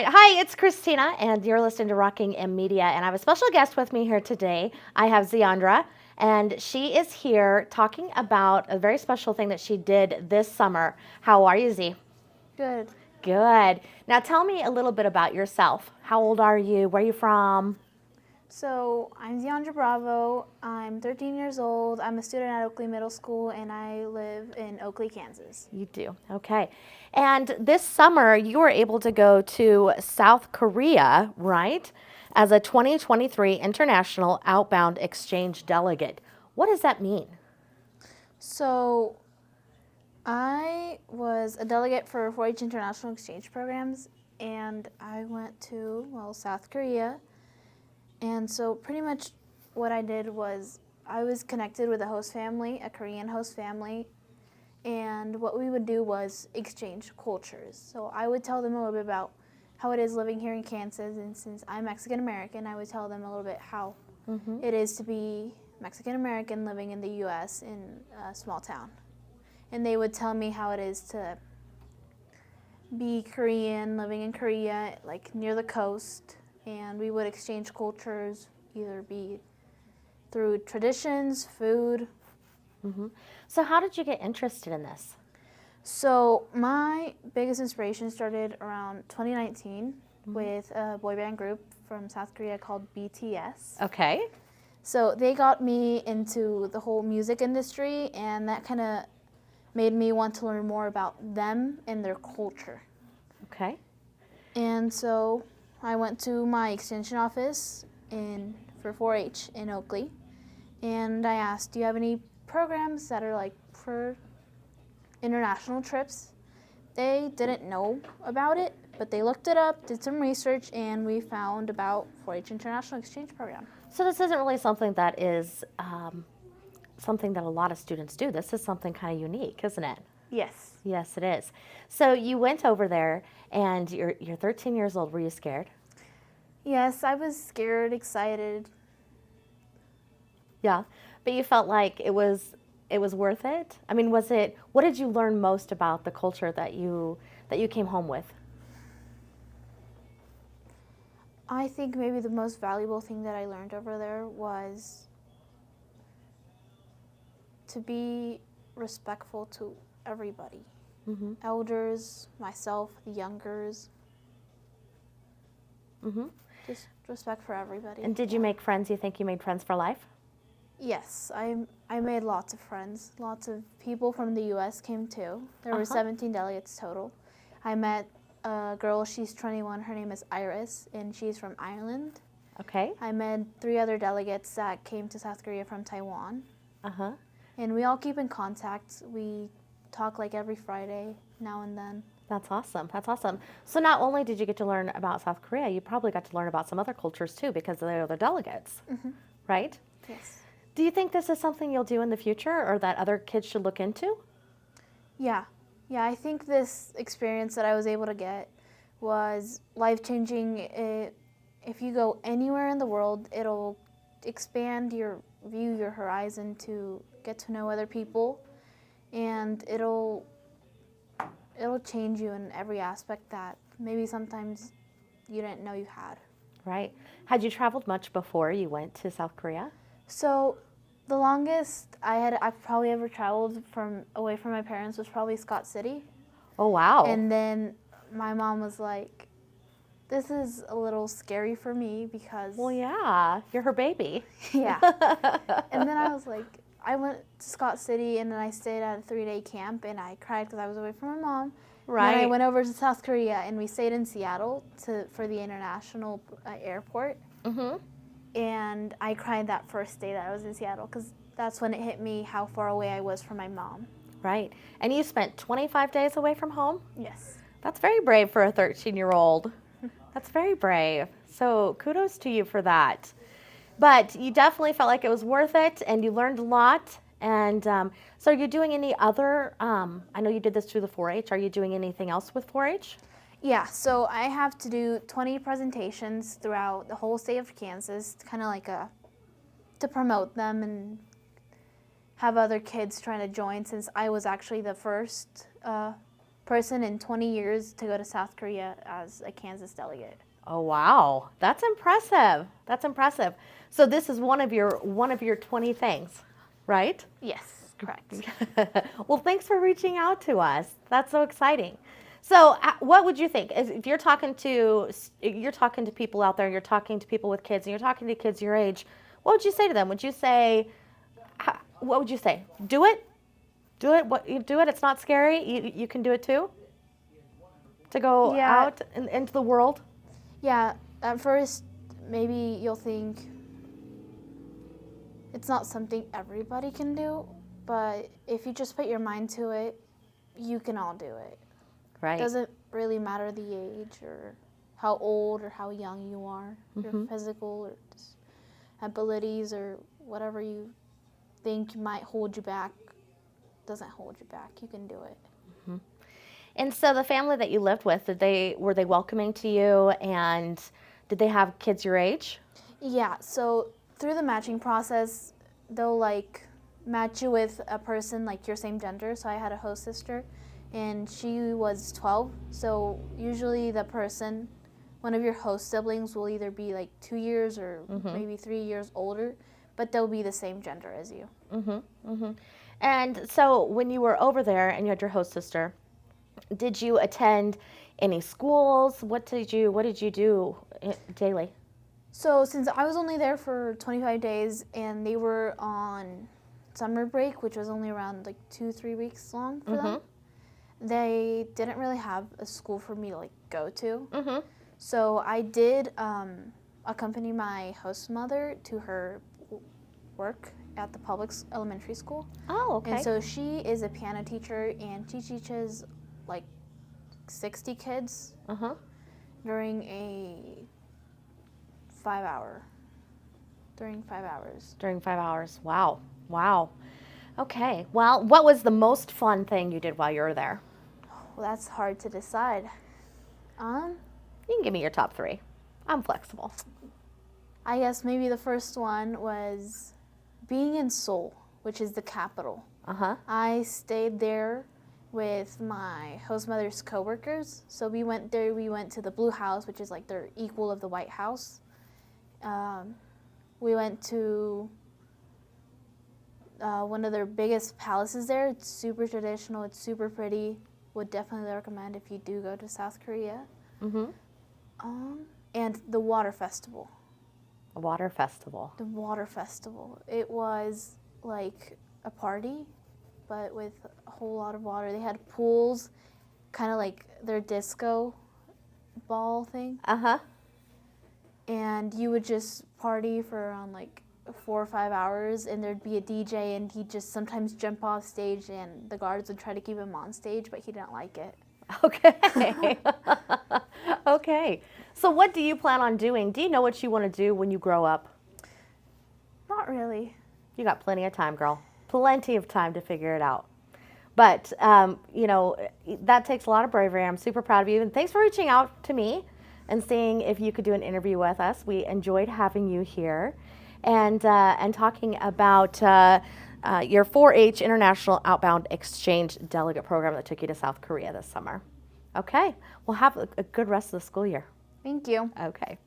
right. Hi, it's Christina, and you're listening to Rocking M Media, and I have a special guest with me here today. I have Zyanya, and she is here talking about a very special thing that she did this summer. How are you, Z? Good. Good. Now tell me a little bit about yourself. How old are you? Where are you from? So I'm Zyanya Bravo. I'm 13 years old. I'm a student at Oakley Middle School, and I live in Oakley, Kansas. You do. Okay. And this summer, you were able to go to South Korea, right? As a 2023 International Outbound Exchange Delegate. What does that mean? So I was a delegate for 4-H International Exchange Programs, and I went to, South Korea. And so pretty much what I did was I was connected with a host family, a Korean host family, and what we would do was exchange cultures. So I would tell them a little bit about how it is living here in Kansas, and since I'm Mexican American, I would tell them a little bit how it is to be Mexican American living in the U.S. in a small town. And they would tell me how it is to be Korean, living in Korea, like near the coast, and we would exchange cultures, either be through traditions, food. So how did you get interested in this? So my biggest inspiration started around 2019 with a boy band group from South Korea called BTS. Okay. So they got me into the whole music industry, and that kind of made me want to learn more about them and their culture. Okay. And so I went to my extension office for 4-H in Oakley, and I asked, do you have any programs that are like for international trips? They didn't know about it, but they looked it up, did some research, and we found about 4-H International Exchange Program. So this isn't really something that is something that a lot of students do. This is something kind of unique, isn't it? Yes. Yes, it is. So you went over there, and you're 13 years old. Were you scared? Yes, I was scared, excited. Yeah, but you felt like it was worth it. I mean, was it? What did you learn most about the culture that you came home with? I think maybe the most valuable thing that I learned over there was to be respectful to everybody. Elders, myself, the youngers. Just respect for everybody. And did you make friends? You think you made friends for life? Yes, I made lots of friends. Lots of people from the U.S. came too. There were 17 delegates total. I met a girl, she's 21, her name is Iris, and she's from Ireland. Okay. I met 3 other delegates that came to South Korea from Taiwan. Uh-huh. And we all keep in contact. We talk like every Friday, now and then. That's awesome. That's awesome. So not only did you get to learn about South Korea, you probably got to learn about some other cultures too because they are the delegates, right? Yes. Do you think this is something you'll do in the future or that other kids should look into? Yeah, I think this experience that I was able to get was life-changing. If you go anywhere in the world, it'll expand your view, your horizon to get to know other people, and it'll change you in every aspect that maybe sometimes you didn't know you had. Right. Had you traveled much before you went to South Korea? So the longest I've probably ever traveled away from my parents was probably Scott City. Oh, wow. And then my mom was like, this is a little scary for me because... Well, yeah, you're her baby. Yeah. And then I was like, I went to Scott City and then I stayed at a 3-day camp and I cried because I was away from my mom. Right. And I went over to South Korea and we stayed in Seattle for the international airport. And I cried that first day that I was in Seattle because that's when it hit me how far away I was from my mom. Right. And you spent 25 days away from home? Yes. That's very brave for a 13-year-old. That's very brave. So kudos to you for that. But you definitely felt like it was worth it, and you learned a lot. And so are you doing any other, I know you did this through the 4-H. Are you doing anything else with 4-H? Yeah, so I have to do 20 presentations throughout the whole state of Kansas, kind of like to promote them and have other kids trying to join, since I was actually the first person in 20 years to go to South Korea as a Kansas delegate. Oh, wow. That's impressive. That's impressive. So this is one of your 20 things, right? Yes, correct. Well, thanks for reaching out to us. That's so exciting. So what would you think if you're talking to people out there, you're talking to people with kids, and you're talking to kids your age, what would you say to them? Would you say, what would you say? Do it? Do it? What you do it? It's not scary. You can do it too. To go out into the world. Yeah, at first, maybe you'll think it's not something everybody can do, but if you just put your mind to it, you can all do it. Right. It doesn't really matter the age or how old or how young you are, your physical or abilities or whatever you think might hold you back doesn't hold you back. You can do it. Mm-hmm. And so the family that you lived with, were they welcoming to you, and did they have kids your age? Yeah, so through the matching process, they'll match you with a person your same gender. So I had a host sister, and she was 12. So usually the person, one of your host siblings, will either be 2 years or maybe 3 years older, but they'll be the same gender as you. Mm-hmm. Mm-hmm. And so when you were over there and you had your host sister, did you attend any schools? What did you do daily? So since I was only there for 25 days and they were on summer break, which was only around 2-3 weeks long for them, they didn't really have a school for me to go to. Mm-hmm. So I did accompany my host mother to her work at the public elementary school. Oh, okay. And so she is a piano teacher, and she teaches 60 kids during 5 hours. During 5 hours. Wow. Wow. Okay. Well, what was the most fun thing you did while you were there? Well, that's hard to decide. You can give me your top 3. I'm flexible. I guess maybe the first one was being in Seoul, which is the capital. I stayed there with my host mother's coworkers. So we went there. We went to the Blue House, which is their equal of the White House. We went to one of their biggest palaces there. It's super traditional. It's super pretty. Would definitely recommend if you do go to South Korea. And the water festival. A water festival. The water festival. It was a party, but with a whole lot of water. They had pools, kind of like their disco ball thing. And you would just party for around 4 or 5 hours, and there'd be a DJ, and he'd just sometimes jump off stage, and the guards would try to keep him on stage, but he didn't like it. Okay. Okay. So what do you plan on doing? Do you know what you want to do when you grow up? Not really. You got plenty of time, girl. Plenty of time to figure it out. But, that takes a lot of bravery. I'm super proud of you. And thanks for reaching out to me and seeing if you could do an interview with us. We enjoyed having you here and talking about your 4-H International Outbound Exchange Delegate program that took you to South Korea this summer. Okay. Well, have a good rest of the school year. Thank you. Okay.